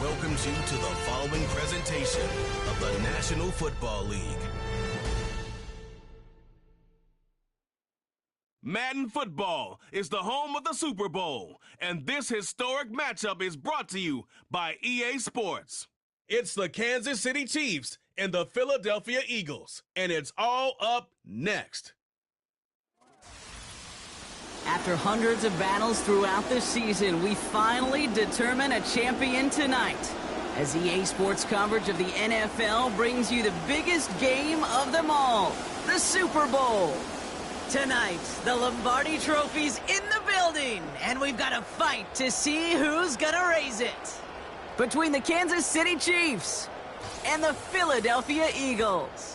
welcomes you to the following presentation of the National Football League. Madden Football is the home of the Super Bowl, and this historic matchup is brought to you by EA Sports. It's the Kansas City Chiefs and the Philadelphia Eagles, and it's all up next. After hundreds of battles throughout the season, we finally determine a champion tonight, as EA Sports coverage of the NFL brings you the biggest game of them all, the Super Bowl. Tonight, the Lombardi Trophy's in the building, and we've got a fight to see who's gonna raise it. Between the Kansas City Chiefs and the Philadelphia Eagles.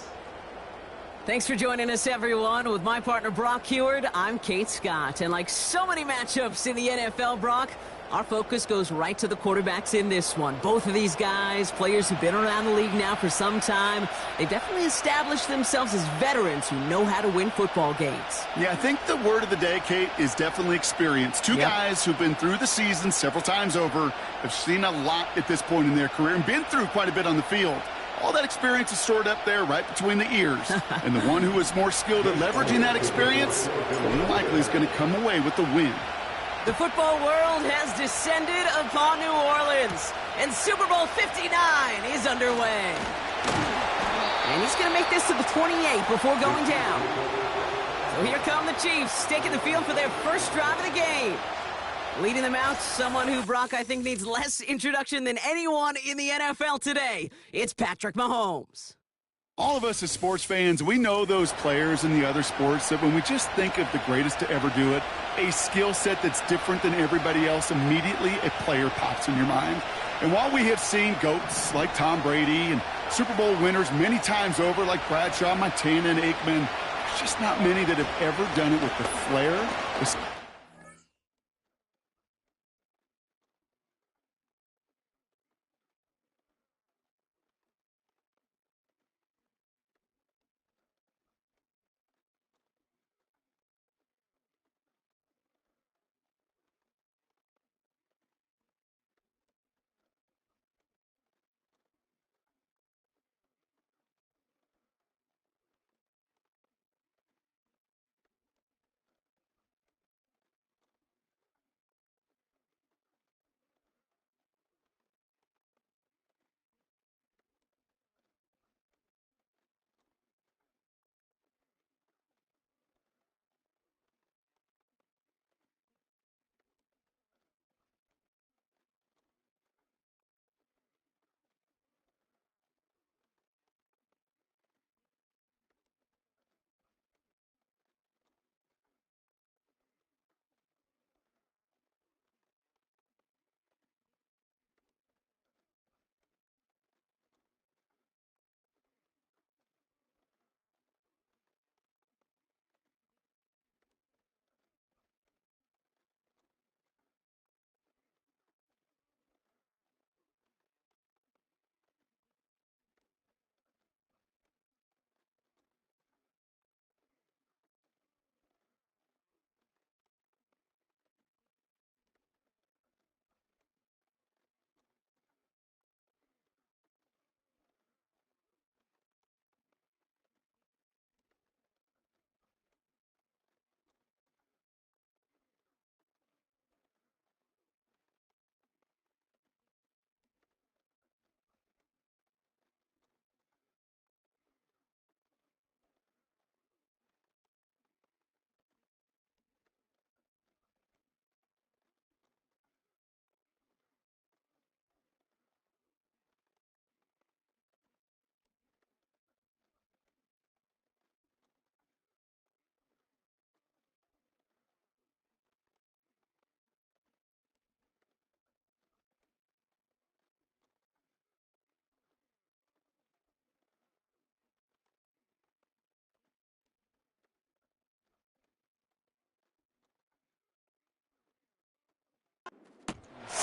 Thanks for joining us, everyone. With my partner, Brock Heward, I'm Kate Scott. And like so many matchups in the NFL, Brock, our focus goes right to the quarterbacks in this one. Both of these guys, players who've been around the league now for some time, they've definitely established themselves as veterans who know how to win football games. Yeah, I think the word of the day, Kate, is definitely experience. Two guys who've been through the season several times over, have seen a lot at this point in their career, and been through quite a bit on the field. All that experience is stored up there right between the ears. And the one who is more skilled at leveraging that experience, more than likely is going to come away with the win. The football world has descended upon New Orleans, and Super Bowl 59 is underway. And he's going to make this to the 28 before going down. So here come the Chiefs, taking the field for their first drive of the game. Leading them out, someone who, Brock, I think needs less introduction than anyone in the NFL today. It's Patrick Mahomes. All of us as sports fans, we know those players in the other sports that when we just think of the greatest to ever do it, a skill set that's different than everybody else, immediately a player pops in your mind. And while we have seen GOATs like Tom Brady and Super Bowl winners many times over like Bradshaw, Montana, and Aikman, there's just not many that have ever done it with the flair, the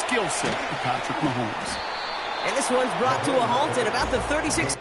skill set of Patrick Mahomes. And this one's brought to a halt at about the 36.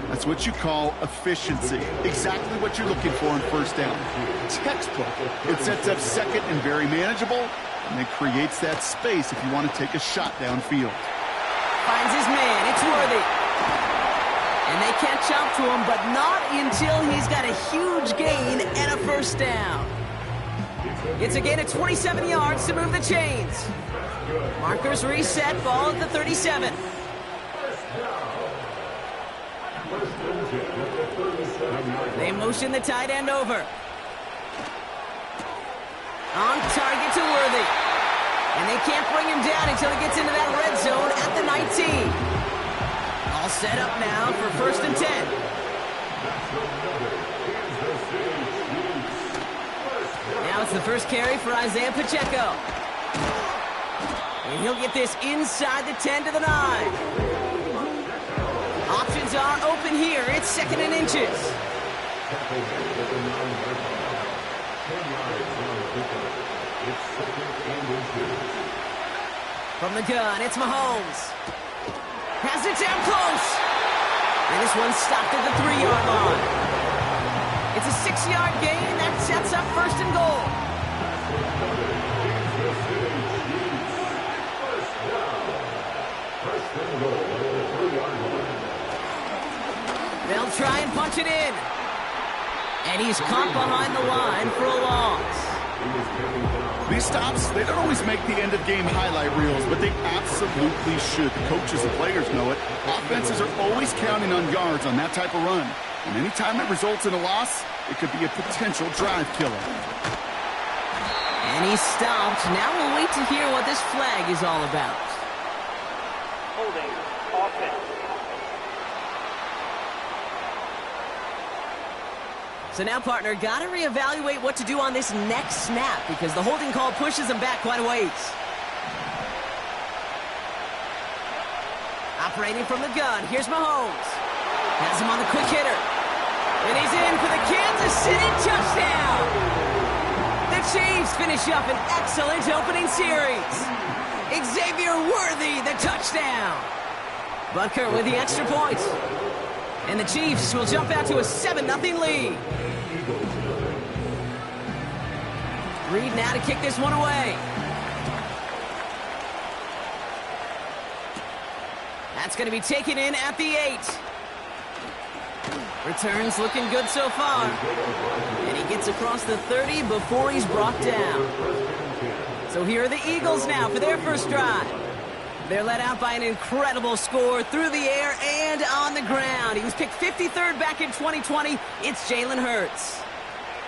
That's what you call efficiency. Exactly what you're looking for in first down. Textbook. It sets up second and very manageable, and it creates that space if you want to take a shot downfield. Finds his man. It's Worthy. And they catch up to him, but not until he's got a huge gain and a first down. It's a gain of 27 yards to move the chains. Markers reset, ball at the 37. They motion the tight end over. On target to Worthy. And they can't bring him down until he gets into that red zone at the 19. All set up now for 1st and 10. Now it's the first carry for Isaiah Pacheco. And he'll get this inside the 10 to the 9. Options are open here. It's 2nd and inches. From the gun, it's Mahomes. Has it down close. And this one's stopped at the 3-yard line. It's a 6-yard gain that sets up 1st and goal. They'll try and punch it in. And he's caught behind the line for a loss. These stops, they don't always make the end-of-game highlight reels, but they absolutely should. The coaches and players know it. Offenses are always counting on yards on that type of run. And anytime it results in a loss, it could be a potential drive killer. And he's stopped. Now we'll wait to hear what this flag is all about. Holding offense. So now, partner, got to reevaluate what to do on this next snap because the holding call pushes him back quite a ways. Operating from the gun, here's Mahomes. Has him on the quick hitter. And he's in for the Kansas City touchdown. The Chiefs finish up an excellent opening series. Xavier Worthy, the touchdown. Butker with the extra point. And the Chiefs will jump out to a 7-0 lead. Reed now to kick this one away. That's going to be taken in at the 8. Returns looking good so far. And he gets across the 30 before he's brought down. So here are the Eagles now for their first drive. They're led out by an incredible score through the air and on the ground. He was picked 53rd back in 2020. It's Jalen Hurts.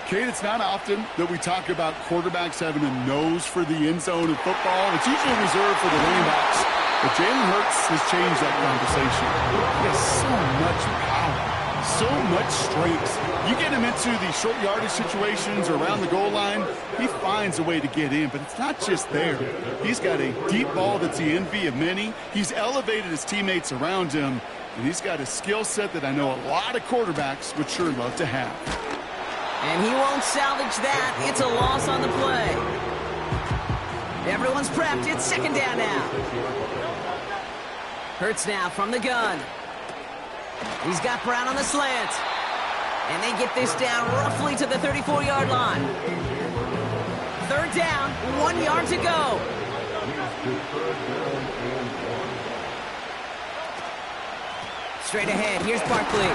Kate, it's not often that we talk about quarterbacks having a nose for the end zone in football. It's usually reserved for the running backs. But Jalen Hurts has changed that conversation. He has so much power, so much strength. You get him into the short yardage situations or around the goal line, he finds a way to get in. But it's not just there. He's got a deep ball that's the envy of many. He's elevated his teammates around him. And he's got a skill set that I know a lot of quarterbacks would sure love to have. And he won't salvage that. It's a loss on the play. Everyone's prepped. It's 2nd down now. Hurts now from the gun. He's got Brown on the slant. And they get this down roughly to the 34-yard line. 3rd down, 1 yard to go. Straight ahead, here's Barkley.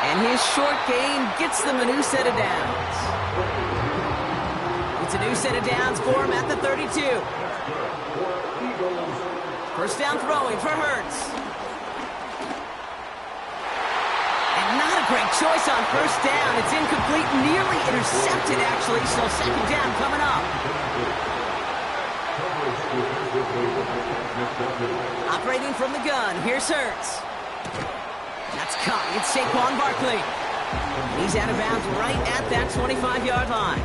And his short gain gets them a new set of downs. It's a new set of downs for him at the 32. First down throwing for Hurts. And not a great choice on first down. It's incomplete, nearly intercepted actually, so 2nd down coming up. Operating from the gun, here's Hurts. That's caught. It's Saquon Barkley. He's out of bounds right at that 25-yard line.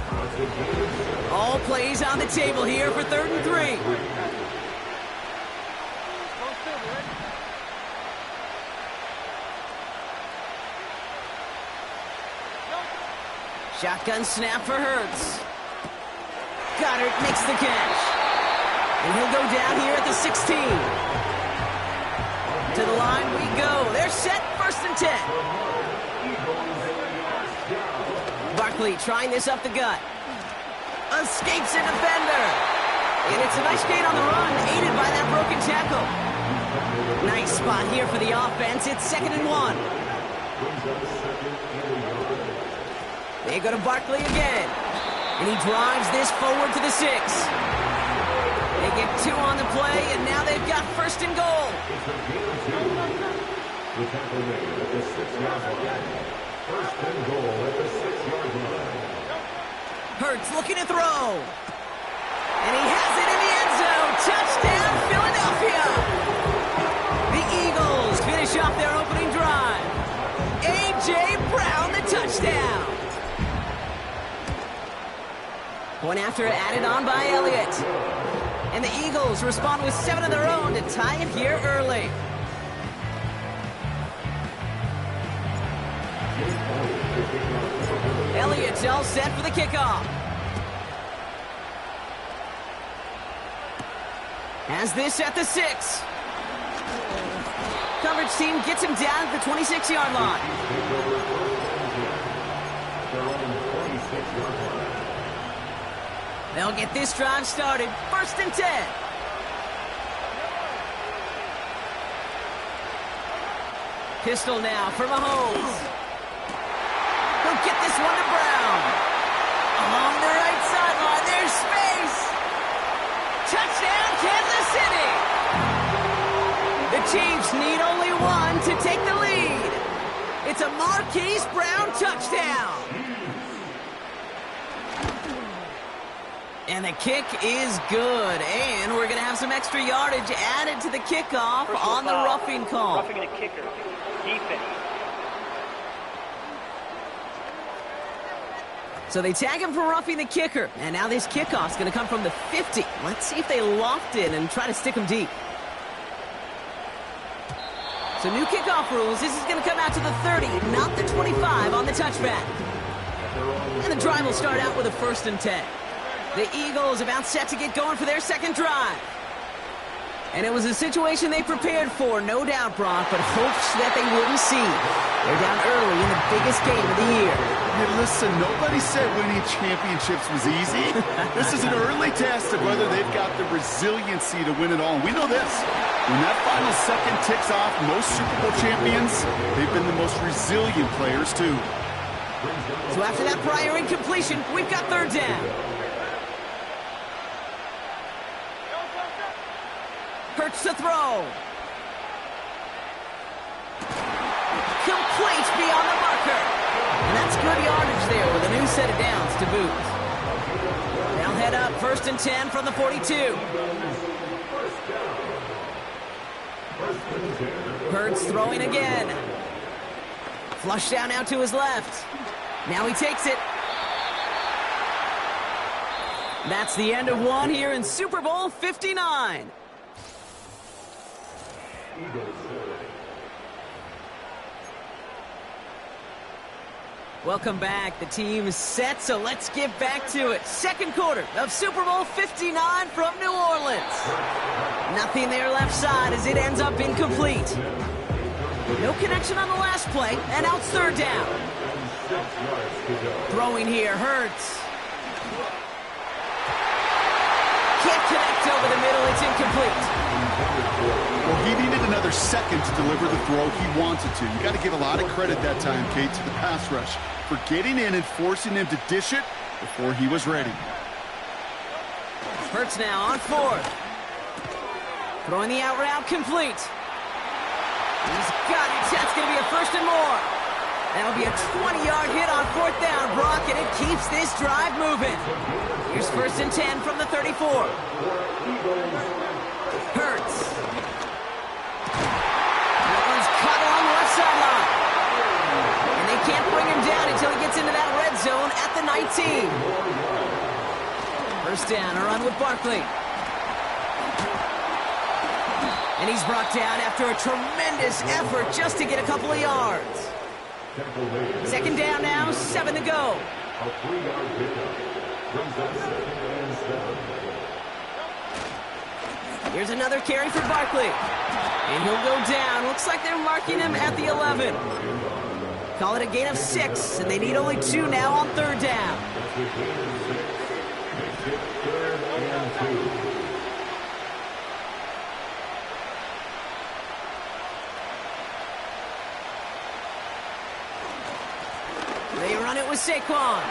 All plays on the table here for 3rd and 3. Shotgun snap for Hurts. Goddard makes the catch. And he'll go down here at the 16. To the line we go. They're set 10. Barkley trying this up the gut. Escapes a defender. And it's a nice gain on the run, aided by that broken tackle. Nice spot here for the offense. It's 2nd and 1. They go to Barkley again. And he drives this forward to the 6. They get 2 on the play, and now they've got 1st and goal. The tackle made at the 6-yard line. 1st and goal at the 6-yard line. Hurts looking to throw. And he has it in the end zone. Touchdown, Philadelphia. The Eagles finish off their opening drive. A.J. Brown, the touchdown. Point after added on by Elliott. And the Eagles respond with 7 of their own to tie it here early. Elliott's all set for the kickoff. Has this at the 6. Coverage team gets him down at the 26-yard line. They'll get this drive started. 1st and 10. Pistol now for Mahomes. He'll get this one to Brown. Along the right sideline, there's space. Touchdown, Kansas City. The Chiefs need only 1 to take the lead. It's a Marquise Brown touchdown. And the kick is good. And we're going to have some extra yardage added to the kickoff on the roughing call. Roughing the kicker. Defense. So they tag him for roughing the kicker. And now this kickoff's going to come from the 50. Let's see if they loft it and try to stick him deep. So new kickoff rules. This is going to come out to the 30, not the 25 on the touchback. And the drive will start out with a 1st and 10. The Eagles about set to get going for their 2nd drive. And it was a situation they prepared for, no doubt, Brock, but hopes that they wouldn't see. They're down early in the biggest game of the year. Hey, listen, nobody said winning championships was easy. This is an early test of whether they've got the resiliency to win it all. And we know this. When that final second ticks off, most Super Bowl champions, they've been the most resilient players, too. So after that prior incompletion, we've got 3rd down. Hurts to throw. Complete beyond the marker. And that's good yardage there with a new set of downs to boot. They'll head up 1st and 10 from the 42. Hurts throwing again. Flush down now to his left. Now he takes it. That's the end of 1 here in Super Bowl 59. Welcome back. The team is set, so let's get back to it. 2nd quarter of Super Bowl 59 from New Orleans. Nothing there left side as it ends up incomplete. No connection on the last play, and out 3rd down. Throwing here, Hurts. Can't connect over the middle, it's incomplete. Well, he needed another second to deliver the throw he wanted to. You got to give a lot of credit that time, Kate, to the pass rush for getting in and forcing him to dish it before he was ready. Hurts now on 4th. Throwing the out route complete. He's got it. That's going to be a 1st and more. That'll be a 20-yard hit on 4th down, Brock, and it keeps this drive moving. Here's 1st and 10 from the 34. Hurts. That one's caught along the left sideline. And they can't bring him down until he gets into that red zone at the 19. 1st down, a run with Barkley. And he's brought down after a tremendous effort just to get a couple of yards. 2nd down now, 7 to go. A 3-yard pickup brings up 2nd and 7. Here's another carry for Barkley. And he'll go down. Looks like they're marking him at the 11. Call it a gain of 6, and they need only 2 now on 3rd down. They run it with Saquon.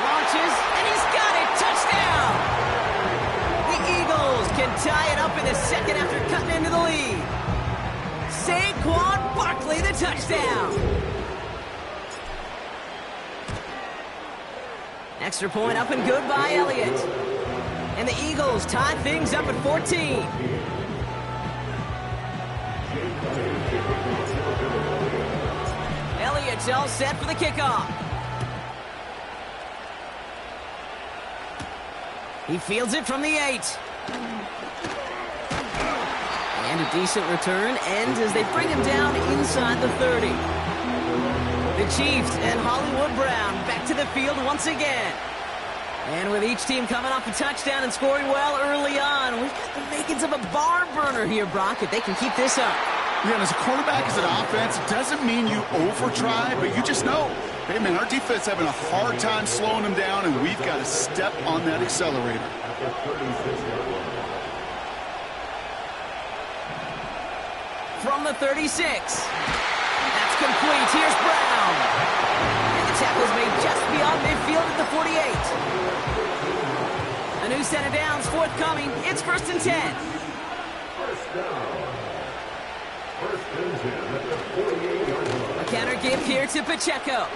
Launches, and he's got it. Touchdown! The Eagles can tie it up in the second after cutting into the lead. Saquon Barkley, the touchdown. Extra point up and good by Elliott. And the Eagles tie things up at 14. Elliott's all set for the kickoff. He fields it from the 8. And a decent return ends as they bring him down inside the 30. The Chiefs and Hollywood Brown back to the field once again. And with each team coming off a touchdown and scoring well early on, we've got the makings of a barn burner here, Brock, if they can keep this up. Yeah, and as a quarterback, as an offense, it doesn't mean you over-try, but you just know, hey, man, our defense having a hard time slowing them down, and we've got to step on that accelerator. From the 36. That's complete. Here's Brown. And the tackle's made just beyond midfield at the 48. A new set of downs forthcoming. It's 1st and 10. First down. 1st and 10 at the 48-yard line. A counter give here to Pacheco.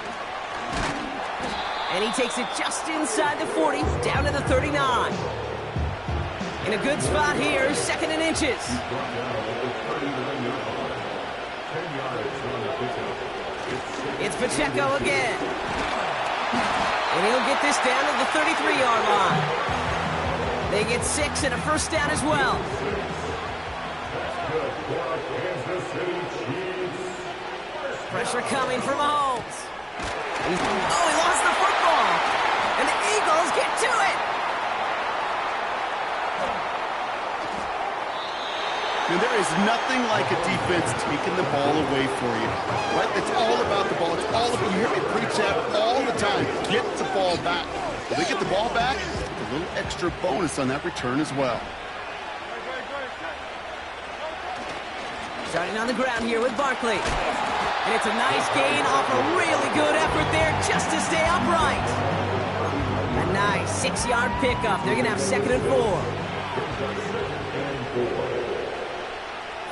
And he takes it just inside the 40, down to the 39. In a good spot here, 2nd and inches. It's Pacheco again. And he'll get this down to the 33-yard line. They get 6 and a 1st down as well. Pressure coming from Mahomes. He lost the football. And the Eagles get to it. And there is nothing like a defense taking the ball away for you. Right? It's all about the ball. It's all about, you hear me preach that all the time. Get the ball back. If they get the ball back, a little extra bonus on that return as well. Starting on the ground here with Barkley. And it's a nice gain off a really good effort there just to stay upright. A nice 6-yard pickup. They're going to have 2nd and 4.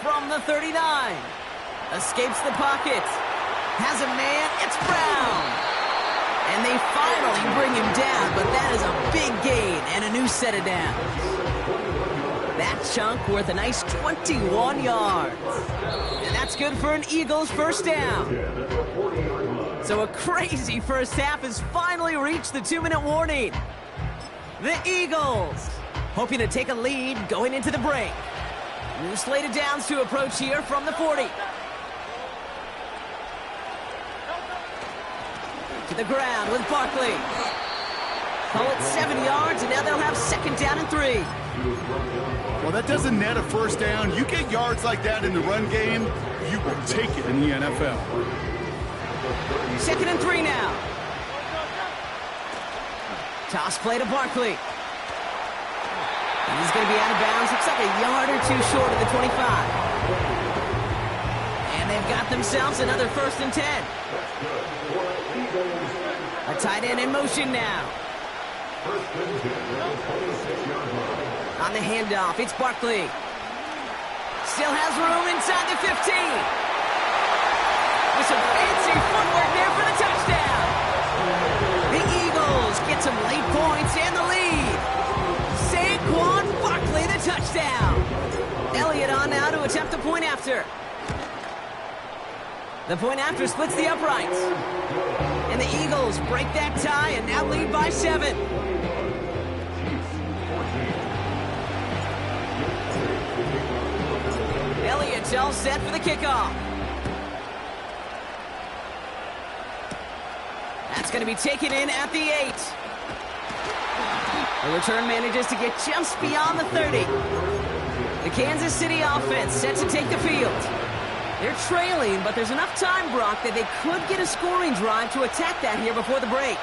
From the 39. Escapes the pocket. Has a man. It's Brown. And they finally bring him down, but that is a big gain and a new set of downs. That chunk worth a nice 21 yards. And that's good for an Eagles 1st down. So a crazy first half has finally reached the 2-minute warning. The Eagles hoping to take a lead going into the break. New slate of downs to approach here from the 40. To the ground with Barkley. Call it 7 yards, and now they'll have 2nd down and 3. Well, that doesn't net a 1st down. You get yards like that in the run game, you will take it in the NFL. 2nd and 3 now. Toss play to Barkley. And he's going to be out of bounds. Looks like a yard or 2 short of the 25. And they've got themselves another 1st and 10. A tight end in motion now. On the handoff, it's Barkley. Still has room inside the 15. With some fancy footwork there for the touchdown. The Eagles get some late points and the lead. Saquon Barkley, the touchdown. Elliott on now to attempt the point after. The point after splits the uprights. And the Eagles break that tie and now lead by 7. Elliott's all set for the kickoff. That's going to be taken in at the 8. The return manages to get just beyond the 30. The Kansas City offense set to take the field. They're trailing, but there's enough time, Brock, that they could get a scoring drive to attack that here before the break.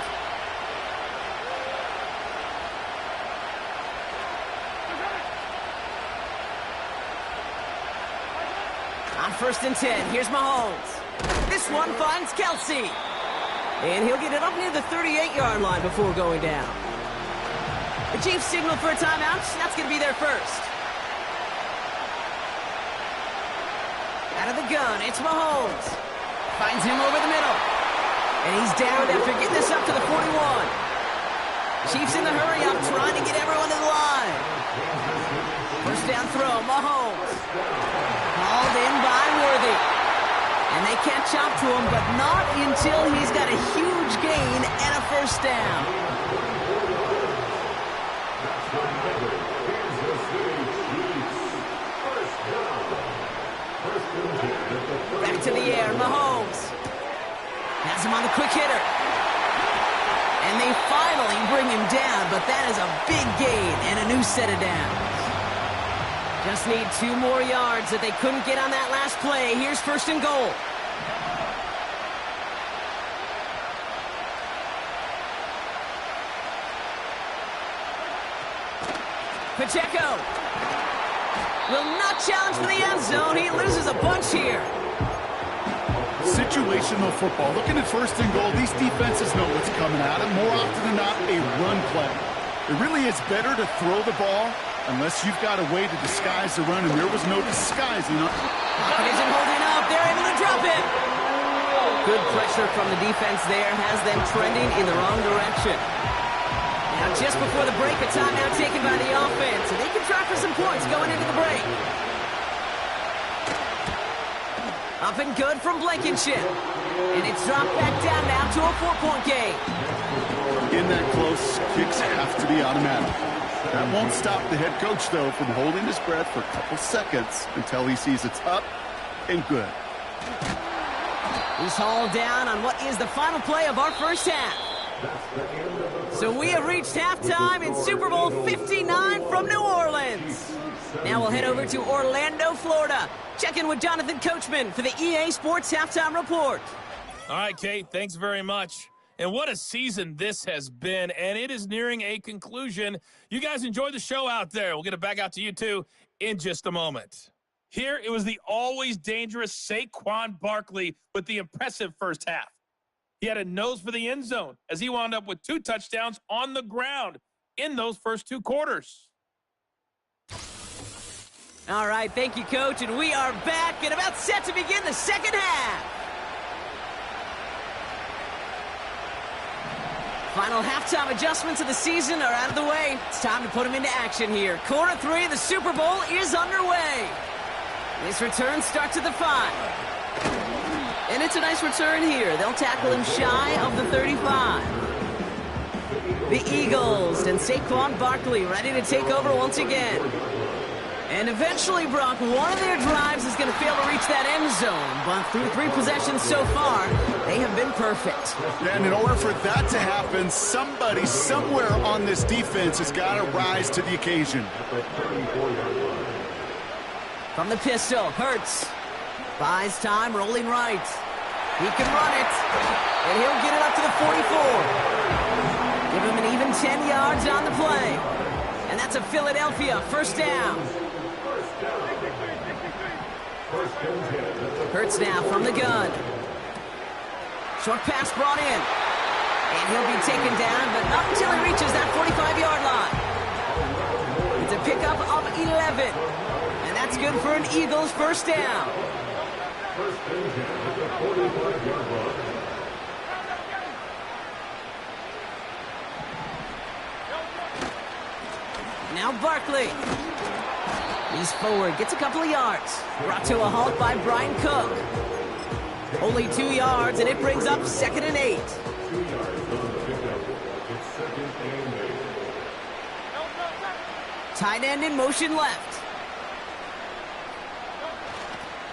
On 1st and 10, here's Mahomes. This one finds Kelsey. And he'll get it up near the 38-yard line before going down. The Chiefs signal for a timeout. That's going to be their first. Out of the gun, it's Mahomes. Finds him over the middle. And he's down after getting this up to the 41. Chiefs in the hurry up, trying to get everyone to the line. First down throw, Mahomes. Called in by Worthy. And they catch up to him, but not until he's got a huge gain and a first down. Back to the air, Mahomes. Has him on the quick hitter. And they finally bring him down, but that is a big gain and a new set of downs. Just need 2 more yards that they couldn't get on that last play. Here's 1st and goal. Pacheco will not challenge for the end zone. He loses a bunch here. Situational football. Looking at 1st and goal, these defenses know what's coming at them. More often than not, a run play. It really is better to throw the ball unless you've got a way to disguise the run, and there was no disguising it. Pocket isn't holding up. They're able to drop it. Good pressure from the defense there has them trending in the wrong direction. Now, just before the break, a timeout taken by the offense, so they can try for some points going into the break. Up and good from Blankenship. And it's dropped back down now to a 4-point game. In that close, kicks have to be automatic. That won't stop the head coach, though, from holding his breath for a couple seconds until he sees it's up and good. He's hauled down on what is the final play of our first half. So we have reached halftime in Super Bowl 59 from New Orleans. Now we'll head over to Orlando, Florida. Check in with Jonathan Coachman for the EA Sports Halftime Report. All right, Kate, thanks very much. And what a season this has been, and it is nearing a conclusion. You guys enjoy the show out there. We'll get it back out to you, too, in just a moment. Here, it was the always dangerous Saquon Barkley with the impressive first half. He had a nose for the end zone as he wound up with 2 touchdowns on the ground in those first 2 quarters. All right, thank you, Coach, and we are back and about set to begin the second half. Final halftime adjustments of the season are out of the way. It's time to put them into action here. Quarter 3 of the Super Bowl is underway. This return starts at the 5. And it's a nice return here. They'll tackle him shy of the 35. The Eagles and Saquon Barkley ready to take over once again. And eventually, Brock, one of their drives is going to fail to reach that end zone. But through 3 possessions so far, they have been perfect. And in order for that to happen, somebody somewhere on this defense has got to rise to the occasion. From the pistol, Hurts. Buys time, rolling right. He can run it. And he'll get it up to the 44. Give him an even 10 yards on the play. And that's a Philadelphia first down. Hurts now from the gun. Short pass brought in. And he'll be taken down, but not until he reaches that 45-yard line. It's a pickup of 11. And that's good for an Eagles first down. Now Barkley. He's forward, gets a couple of yards. Brought to a halt by Brian Cook. Only 2 yards, and it brings up 2nd and 8. Tight end in motion left.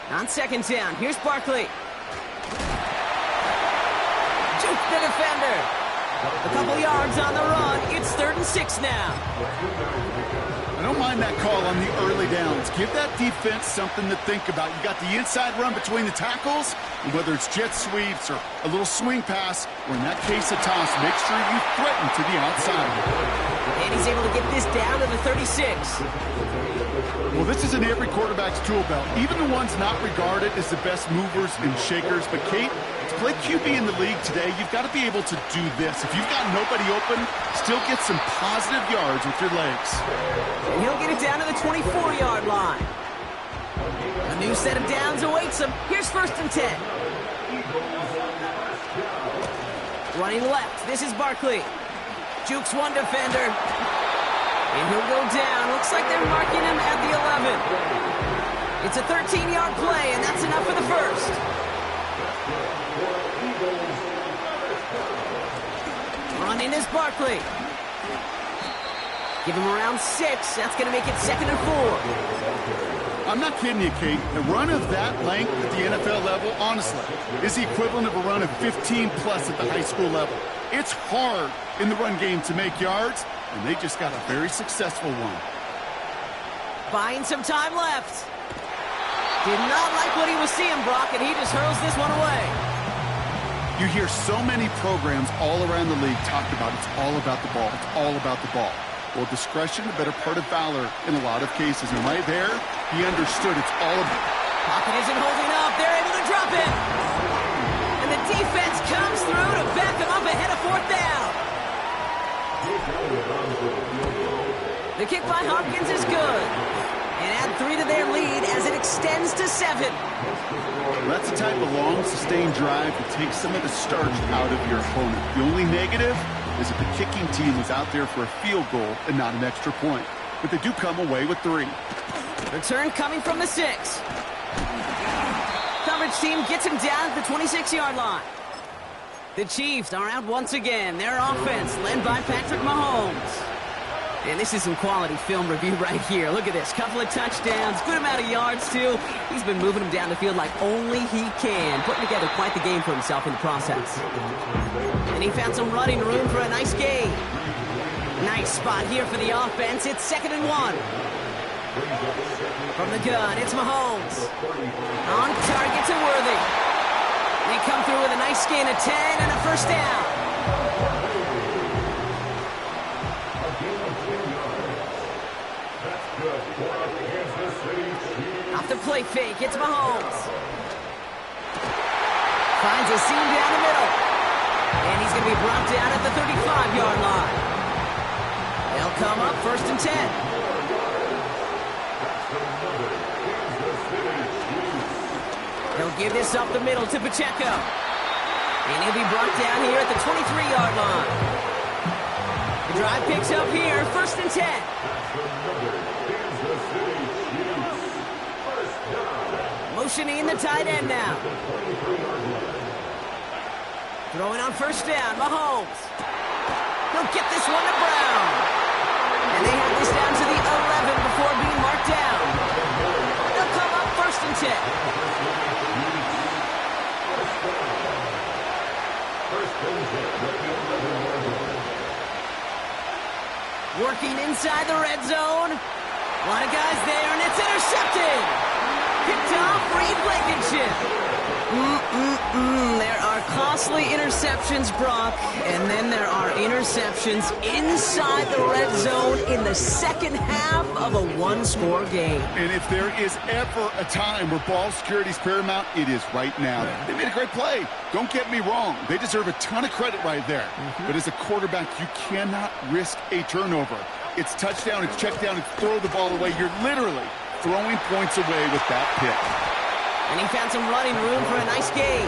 On 2nd down, here's Barkley. Juke the defender. A couple yards on the run. It's 3rd and 6 now. I don't mind that call on the early downs. Give that defense something to think about. You got the inside run between the tackles, and whether it's jet sweeps or a little swing pass, or in that case a toss, make sure you threaten to the outside. And he's able to get this down to the 36. Well, this is in every quarterback's tool belt, even the ones not regarded as the best movers and shakers. But, Kate, to play QB in the league today, you've got to be able to do this. If you've got nobody open, still get some positive yards with your legs. And he'll get it down to the 24-yard line. A new set of downs awaits him. Here's 1st and 10. Running left, this is Barkley. Jukes one defender. And he'll go down. Looks like they're marking him at the 11. It's a 13-yard play, and that's enough for the first. Running is Barkley. Give him around 6. That's going to make it 2nd and 4. I'm not kidding you, Kate. A run of that length at the NFL level, honestly, is the equivalent of a run of 15-plus at the high school level. It's hard in the run game to make yards, and they just got a very successful one. Buying some time left. Did not like what he was seeing, Brock, and he just hurls this one away. You hear so many programs all around the league talk about it's all about the ball. It's all about the ball. Well, discretion, a better part of valor in a lot of cases. And right there, he understood it's all about. Pocket isn't holding up. They're able to drop it. And the defense comes through to back him up ahead of 4th down. The kick by Hopkins is good. And add 3 to their lead as it extends to 7. That's the type of long, sustained drive that takes some of the starch out of your opponent. The only negative is if the kicking team was out there for a field goal and not an extra point. But they do come away with 3. Return coming from the 6. Coverage team gets him down at the 26-yard line. The Chiefs are out once again. Their offense led by Patrick Mahomes. And this is some quality film review right here. Look at this. Couple of touchdowns. Good amount of yards, too. He's been moving them down the field like only he can. Putting together quite the game for himself in the process. And he found some running room for a nice gain. Nice spot here for the offense. It's 2nd and 1. From the gun, it's Mahomes. On target to Worthy. They come through with a nice gain of 10 and a 1st down. Off the play fake, it's Mahomes. Finds a seam down the middle. And he's going to be brought down at the 35-yard line. They'll come up 1st and 10. He'll give this up the middle to Pacheco. And he'll be brought down here at the 23-yard line. The drive picks up here, 1st and 10. Motioning the tight end now. Throwing on 1st down, Mahomes. He'll get this one to Brown. And they have this down to the 11 before being marked down. They'll come up 1st and 10. Working inside the red zone. A lot of guys there, and it's intercepted. Picked off Reed Blankenship. There are costly interceptions, Brock, and then there are interceptions inside the red zone in the second half of a one-score game. And if there is ever a time where ball security is paramount, it is right now. They made a great play. Don't get me wrong. They deserve a ton of credit right there. But as a quarterback, you cannot risk a turnover. It's touchdown, it's check down, it's throw the ball away. You're literally throwing points away with that pick. And he found some running room for a nice gain.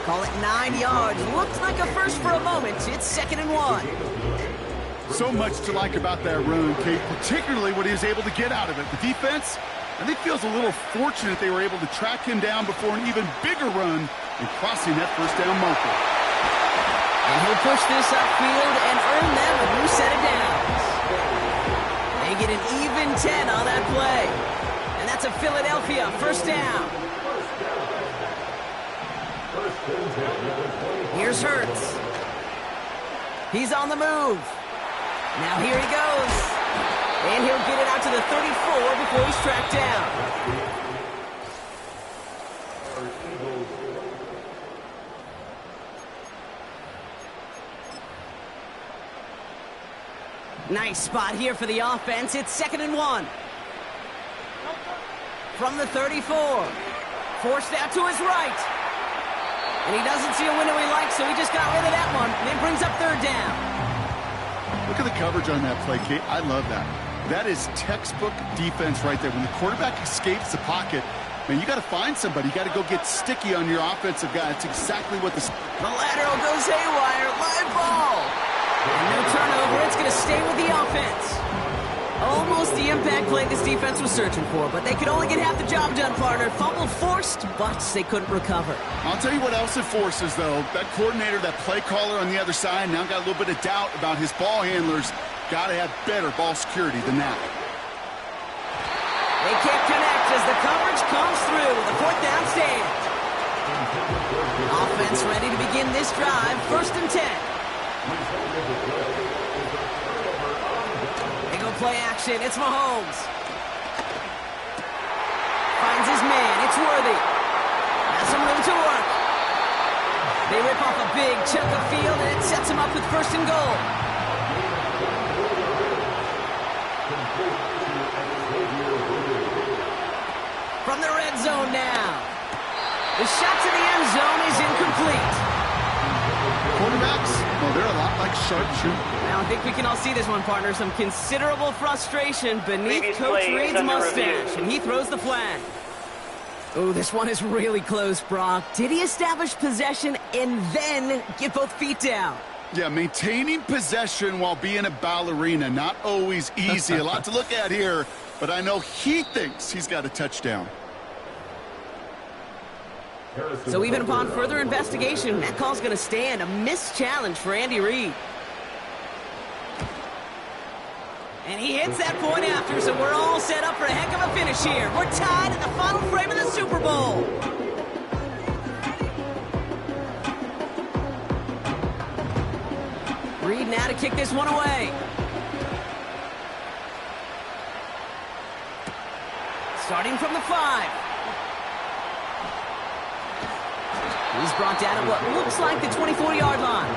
Call it 9 yards. Looks like a first for a moment. It's 2nd and 1. So much to like about that run, Kate, particularly what he was able to get out of it. The defense, I think, feels a little fortunate they were able to track him down before an even bigger run and crossing that 1st down marker. And he'll push this upfield and earn them a new set of downs. They get an even 10 on that play. And that's a Philadelphia 1st down. Here's Hurts. He's on the move. Now here he goes. And he'll get it out to the 34 before he's tracked down. Nice spot here for the offense. It's 2nd and 1. From the 34. Forced out to his right. And he doesn't see a window he likes, so he just got rid of that one. And it brings up 3rd down. Look at the coverage on that play, Kate. I love that. That is textbook defense right there. When the quarterback escapes the pocket, man, you got to find somebody. You got to go get sticky on your offensive guy. It's exactly what the lateral goes haywire. Live ball. And no turnover. It's going to stay with the offense. Almost the impact play this defense was searching for, but they could only get half the job done, partner. Fumble forced, but they couldn't recover. I'll tell you what else it forces, though. That coordinator, that play caller on the other side, now got a little bit of doubt about his ball handlers. Got to have better ball security than that. They can't connect as the coverage comes through with a 4th down stand. Offense ready to begin this drive. 1st and 10. They go play action. It's Mahomes. Finds his man. It's Worthy. Has some room to work. They rip off a big chunk of field, and it sets him up with 1st and goal. From the red zone now. The shot to the end zone is incomplete. Quarterbacks, well, they're a lot like sharpshooters. Now, I think we can all see this one, partner. Some considerable frustration beneath Previous Coach play is Reed's under mustache, review. and he throws the flag. Oh, this one is really close, Brock. Did he establish possession and then get both feet down? Yeah, maintaining possession while being a ballerina, not always easy. A lot to look at here, but I know he thinks he's got a touchdown. So even upon further investigation, that call's going to stand. A missed challenge for Andy Reid. And he hits that point after, so we're all set up for a heck of a finish here. We're tied at the final frame of the Super Bowl. Reid now to kick this one away. Starting from the 5. He's brought down at what looks like the 24-yard line.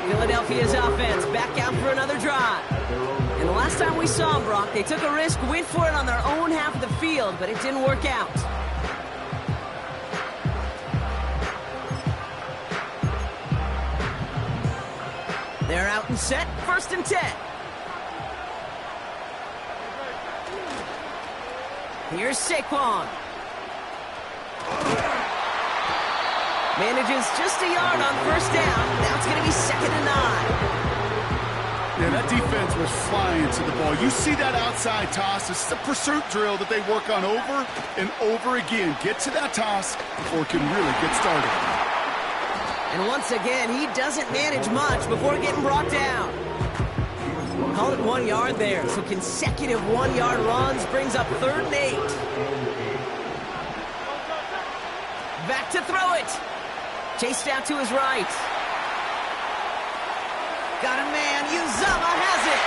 Philadelphia's offense back out for another drive. And the last time we saw them, Brock, they took a risk, went for it on their own half of the field, but it didn't work out. They're out and set, 1st and 10. Here's Saquon. Manages just a yard on 1st down. Now it's going to be 2nd and 9. Yeah, that defense was flying to the ball. You see that outside toss. This is a pursuit drill that they work on over and over again. Get to that toss before it can really get started. And once again, he doesn't manage much before getting brought down. Call it 1 yard there. So consecutive 1-yard runs brings up 3rd and 8. Back to throw it. Chased out to his right. Got a man. Uzama has it.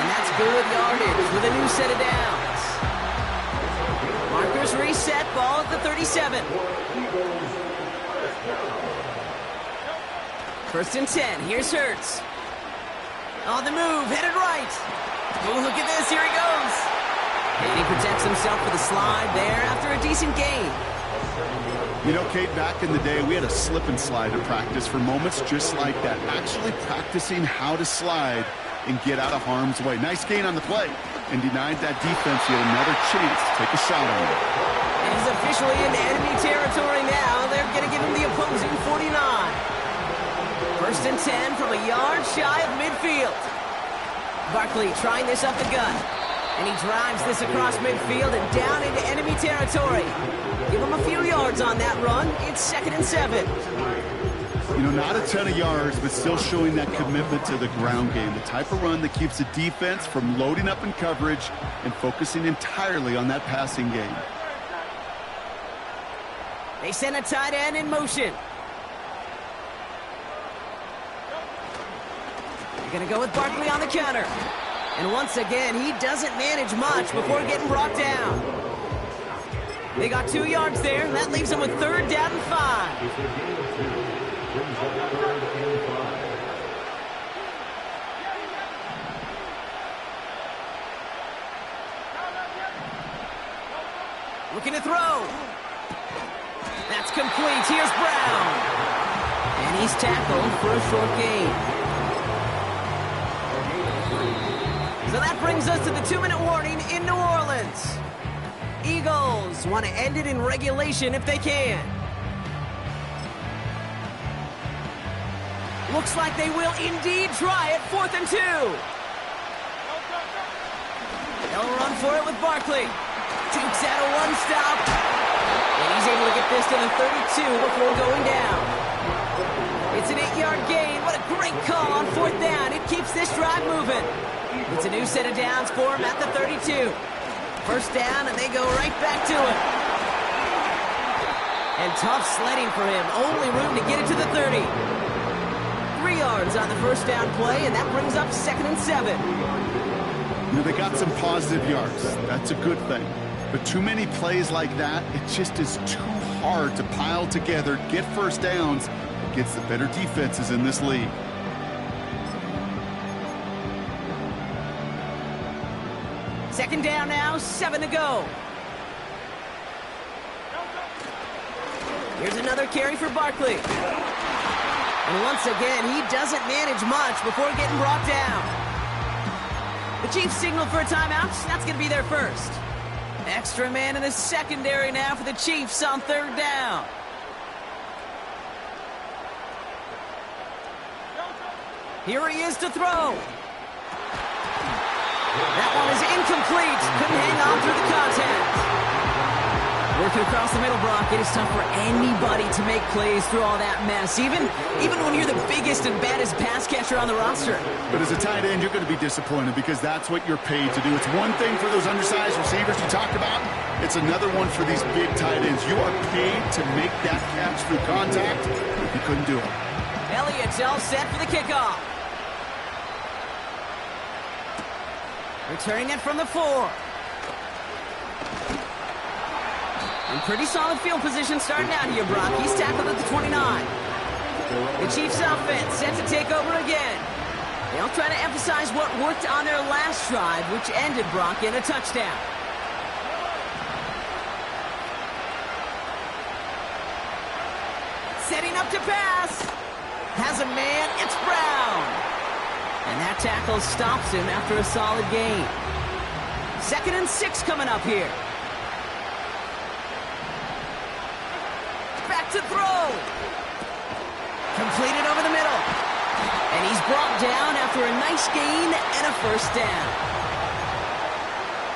And that's good yardage with a new set of downs. Markers reset. Ball at the 37. 1st and 10. Here's Hurts. On the move. Headed right. Oh, look at this. Here he goes. And he protects himself with a slide there after a decent gain. You know, Kate, back in the day, we had a slip and slide in practice for moments just like that. Actually practicing how to slide and get out of harm's way. Nice gain on the play and denied that defense yet another chance to take a shot on him. He's officially in enemy territory now. They're going to give him the opposing 49. 1st and 10 from a yard shy of midfield. Barkley trying this up the gut. And he drives this across midfield and down into enemy territory. Give him a few yards on that run. It's 2nd and 7. You know, not a ton of yards, but still showing that commitment to the ground game. The type of run that keeps the defense from loading up in coverage and focusing entirely on that passing game. They send a tight end in motion. They're going to go with Barkley on the counter. And once again, he doesn't manage much before getting brought down. They got 2 yards there, and that leaves them with 3rd down and 5. It's a gain of 2. Brings up 3rd and 5. Looking to throw. That's complete. Here's Brown. And he's tackled for a short gain. So that brings us to the 2-minute warning in New Orleans. Eagles want to end it in regulation if they can. Looks like they will indeed try it. 4th and 2. They'll run for it with Barkley. Dukes out a one-stop. And he's able to get this to the 32 before going down. It's an 8-yard gain. What a great call on 4th down. It keeps this drive moving. It's a new set of downs for him at the 32. 1st down, and they go right back to it. And tough sledding for him. Only room to get it to the 30. 3 yards on the 1st down play, and that brings up 2nd and 7. You know, they got some positive yards. That's a good thing. But too many plays like that, it just is too hard to pile together, get 1st downs against the better defenses in this league. Second down now, 7 to go. Here's another carry for Barkley. And once again, he doesn't manage much before getting brought down. The Chiefs signal for a timeout. That's going to be their first. Extra man in the secondary now for the Chiefs on 3rd down. Here he is to throw. That one is incomplete. Couldn't hang on through the contact. Working across the middle, Brock. It is tough for anybody to make plays through all that mess, even when you're the biggest and baddest pass catcher on the roster. But as a tight end, you're going to be disappointed because that's what you're paid to do. It's one thing for those undersized receivers you talked about. It's another one for these big tight ends. You are paid to make that catch through contact. You couldn't do it. Elliott's all set for the kickoff. Returning it from the 4. And pretty solid field position starting out here, Brock. He's tackled at the 29. The Chiefs offense set to take over again. They'll try to emphasize what worked on their last drive, which ended, Brock, in a touchdown. Setting up to pass. Has a man. It's Brown. And that tackle stops him after a solid gain. 2nd and 6 coming up here. Back to throw. Completed over the middle. And he's brought down after a nice gain and a 1st down.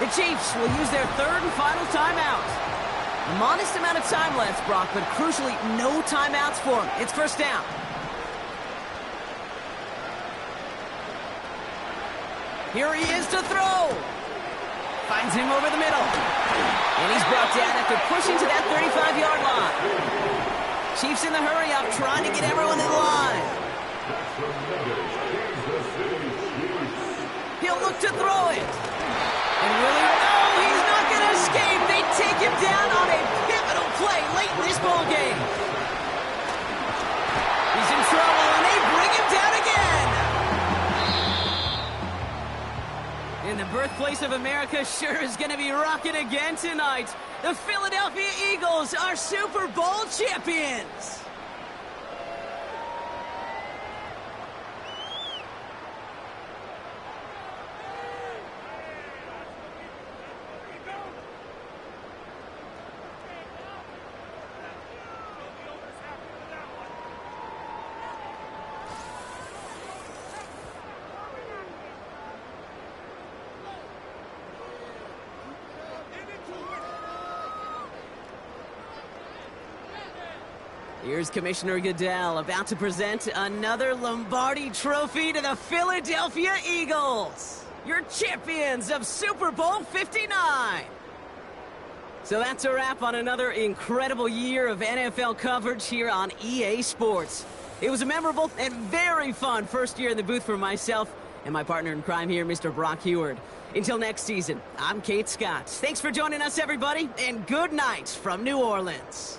The Chiefs will use their 3rd and final timeout. A modest amount of time left, Brock, but crucially no timeouts for him. It's 1st down. Here he is to throw. Finds him over the middle. And he's brought down after pushing to that 35-yard line. Chiefs in the hurry up, trying to get everyone in line. He'll look to throw it. And really, no, he's not going to escape. They take him down on a pivotal play late in this ball game. He's in trouble, and they bring him down again. And the birthplace of America sure is going to be rocking again tonight. The Philadelphia Eagles are Super Bowl champions. Here's Commissioner Goodell about to present another Lombardi Trophy to the Philadelphia Eagles, your champions of Super Bowl 59. So that's a wrap on another incredible year of NFL coverage here on EA Sports. It was a memorable and very fun first year in the booth for myself, and my partner in crime here, Mr. Brock Heward. Until next season, I'm Kate Scott. Thanks for joining us, everybody, and good night from New Orleans.